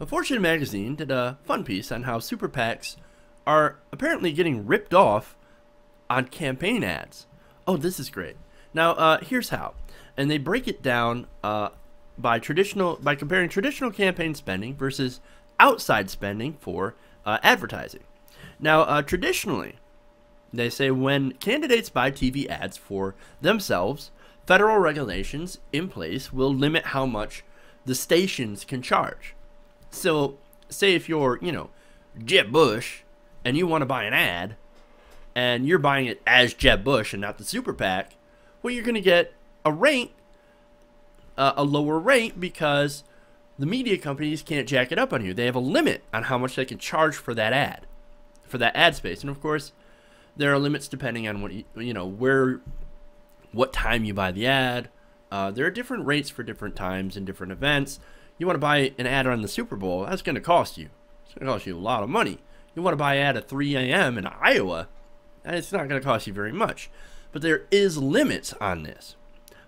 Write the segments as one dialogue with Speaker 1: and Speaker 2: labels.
Speaker 1: Fortune magazine did a fun piece on how super PACs are apparently getting ripped off on campaign ads. Oh, this is great. Now, here's how. And they break it down by comparing traditional campaign spending versus outside spending for advertising. Now, traditionally, they say when candidates buy TV ads for themselves, federal regulations in place will limit how much the stations can charge. So, say if you're, Jeb Bush, and you want to buy an ad, and you're buying it as Jeb Bush and not the Super PAC, well, you're going to get a lower rate because the media companies can't jack it up on you. They have a limit on how much they can charge for that ad space. And of course, there are limits depending on what time you buy the ad. There are different rates for different times and different events. You want to buy an ad on the Super Bowl, that's going to cost you. It's going to cost you a lot of money. You want to buy an ad at 3 a.m. in Iowa, and it's not going to cost you very much. But there is limits on this.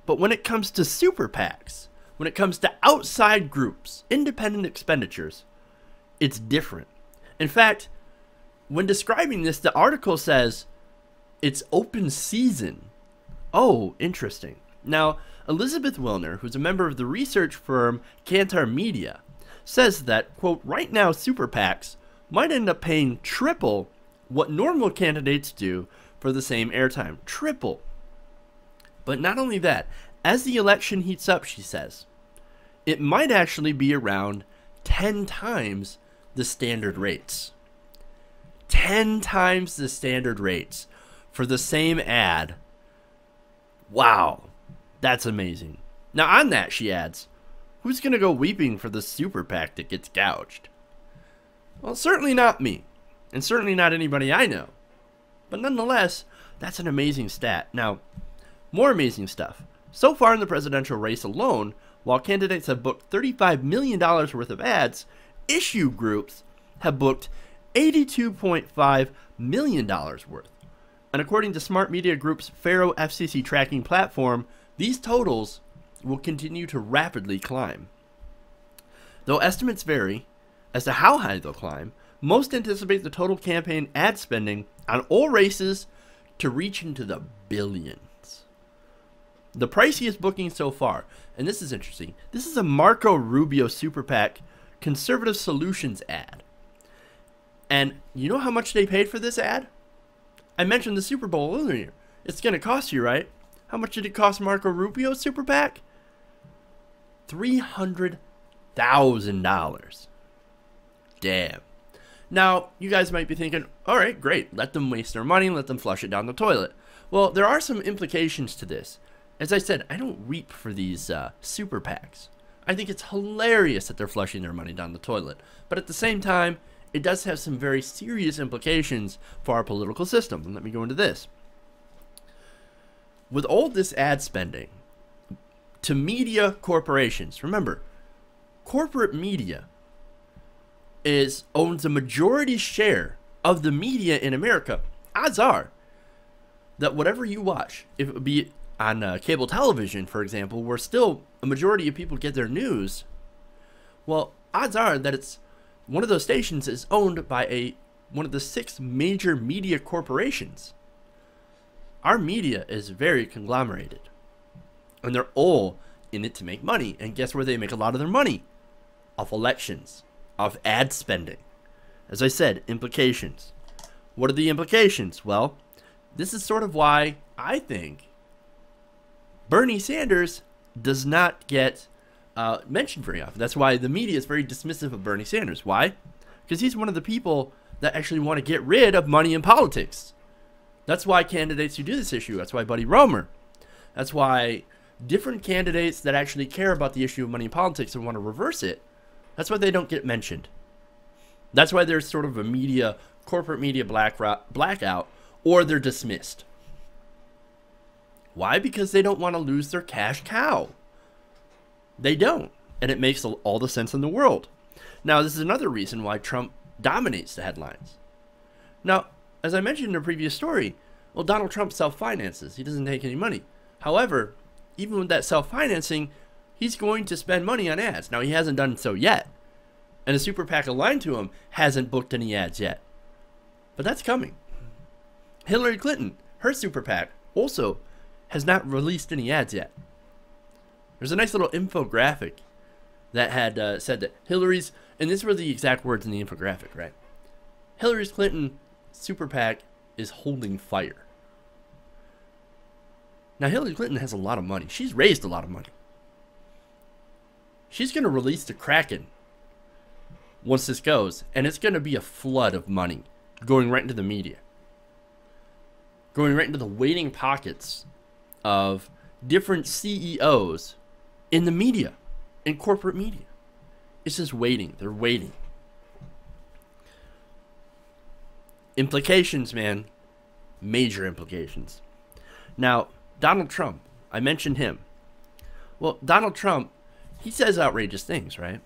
Speaker 1: But when it comes to super PACs, when it comes to outside groups, independent expenditures, it's different. In fact, when describing this, the article says it's open season. Oh, interesting. Now, Elizabeth Wilner, who's a member of the research firm Kantar Media, says that, quote, right now super PACs might end up paying triple what normal candidates do for the same airtime. Triple. But not only that, as the election heats up, she says, it might actually be around 10 times the standard rates. 10 times the standard rates for the same ad. Wow, that's amazing. Now on that, she adds, who's going to go weeping for the super PAC that gets gouged? Well, certainly not me, and certainly not anybody I know. But nonetheless, that's an amazing stat. Now, more amazing stuff. So far in the presidential race alone, while candidates have booked $35 million worth of ads, issue groups have booked $82.5 million worth. And according to Smart Media Group's Faro FCC tracking platform, these totals will continue to rapidly climb. Though estimates vary as to how high they'll climb, most anticipate the total campaign ad spending on all races to reach into the billions. The priciest booking so far, and this is interesting, this is a Marco Rubio Super PAC Conservative Solutions ad. And you know how much they paid for this ad? I mentioned the Super Bowl earlier. It's going to cost you, right? How much did it cost Marco Rubio's Super PAC? $300,000. Damn. Now, you guys might be thinking, all right, great. Let them waste their money. Let them flush it down the toilet. Well, there are some implications to this. As I said, I don't weep for these super PACs. I think it's hilarious that they're flushing their money down the toilet. But at the same time, it does have some very serious implications for our political system. And let me go into this. With all this ad spending to media corporations, remember, corporate media owns a majority share of the media in America. Odds are that whatever you watch, if it would be on cable television, for example, where still a majority of people get their news, well, odds are that it's one of those stations is owned by one of the 6 major media corporations. Our media is very conglomerated, and they're all in it to make money. And guess where they make a lot of their money? Off elections, off ad spending. As I said, implications. What are the implications? Well, this is sort of why I think Bernie Sanders does not get mentioned very often. That's why the media is very dismissive of Bernie Sanders. Why? Because he's one of the people that actually want to get rid of money in politics. That's why candidates who do this issue, that's why Buddy Roemer, that's why different candidates that actually care about the issue of money in politics and want to reverse it, that's why they don't get mentioned. That's why there's sort of a corporate media blackout, or they're dismissed. Why? Because they don't want to lose their cash cow. They don't. And it makes all the sense in the world. Now, this is another reason why Trump dominates the headlines. Now, as I mentioned in a previous story, well, Donald Trump self-finances. He doesn't take any money. However, even with that self-financing, he's going to spend money on ads. Now, he hasn't done so yet. And a super PAC aligned to him hasn't booked any ads yet. But that's coming. Hillary Clinton, her super PAC, also has not released any ads yet. There's a nice little infographic that had said that Hillary's, and these were the exact words in the infographic, right? Hillary Clinton super PAC is holding fire. Now, Hillary Clinton has a lot of money. She's raised a lot of money. She's going to release the Kraken once this goes, and it's going to be a flood of money going right into the media, going right into the waiting pockets of different CEOs in the media, in corporate media. It's just waiting. They're waiting. Implications, man. Major implications. Now, Donald Trump, I mentioned him. Well, Donald Trump, he says outrageous things, right?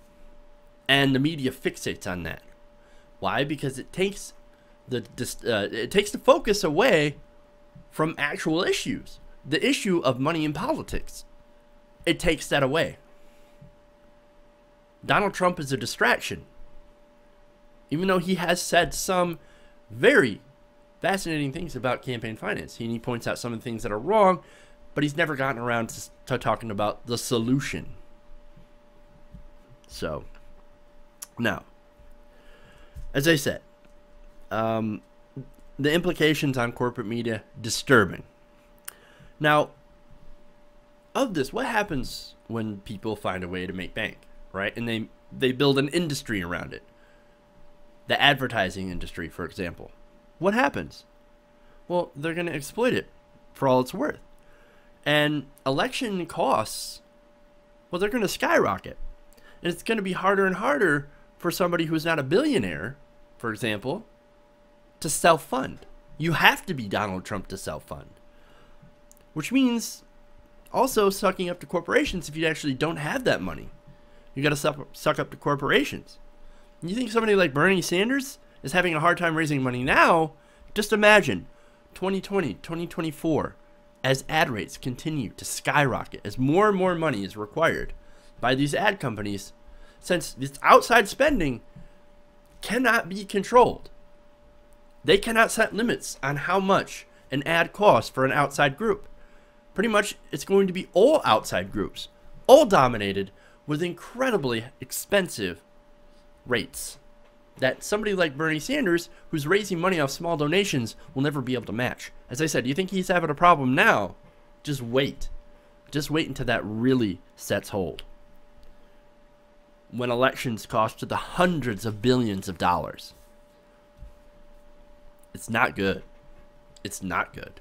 Speaker 1: And the media fixates on that. Why? Because it takes the focus away from actual issues. The issue of money in politics. It takes that away. Donald Trump is a distraction. Even though he has said some very fascinating things about campaign finance. He points out some of the things that are wrong, but he's never gotten around to talking about the solution. So, now, as I said, the implications on corporate media, disturbing. Now, of this, what happens when people find a way to make bank, right? And they build an industry around it. The advertising industry, for example. What happens? Well, they're going to exploit it for all it's worth. And election costs, well, they're going to skyrocket. And it's going to be harder and harder for somebody who's not a billionaire, for example, to self-fund. You have to be Donald Trump to self-fund. Which means also sucking up to corporations if you actually don't have that money. You got to suck up to corporations. You think somebody like Bernie Sanders is having a hard time raising money now? Just imagine 2020, 2024, as ad rates continue to skyrocket, as more and more money is required by these ad companies, since this outside spending cannot be controlled. They cannot set limits on how much an ad costs for an outside group. Pretty much it's going to be all outside groups, all dominated with incredibly expensive rates that somebody like Bernie Sanders, who's raising money off small donations, will never be able to match. As I said, you think he's having a problem now? Just wait. Just wait until that really sets hold. When elections cost to the hundreds of billions of dollars. It's not good. It's not good.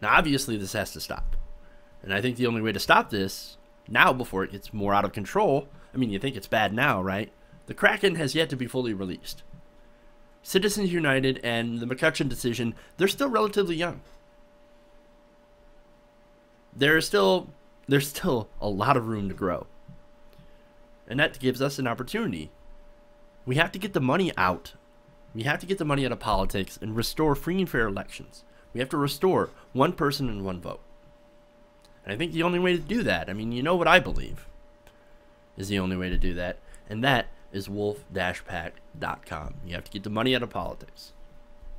Speaker 1: Now, obviously, this has to stop. And I think the only way to stop this, now before it gets more out of control, I mean, you think it's bad now, right? The Kraken has yet to be fully released. Citizens United and the McCutcheon decision, they're still relatively young. There's still a lot of room to grow. And that gives us an opportunity. We have to get the money out. We have to get the money out of politics and restore free and fair elections. We have to restore one person and one vote. And I think the only way to do that, I mean, you know what I believe is the only way to do that, and that is wolf-pac.com. You have to get the money out of politics.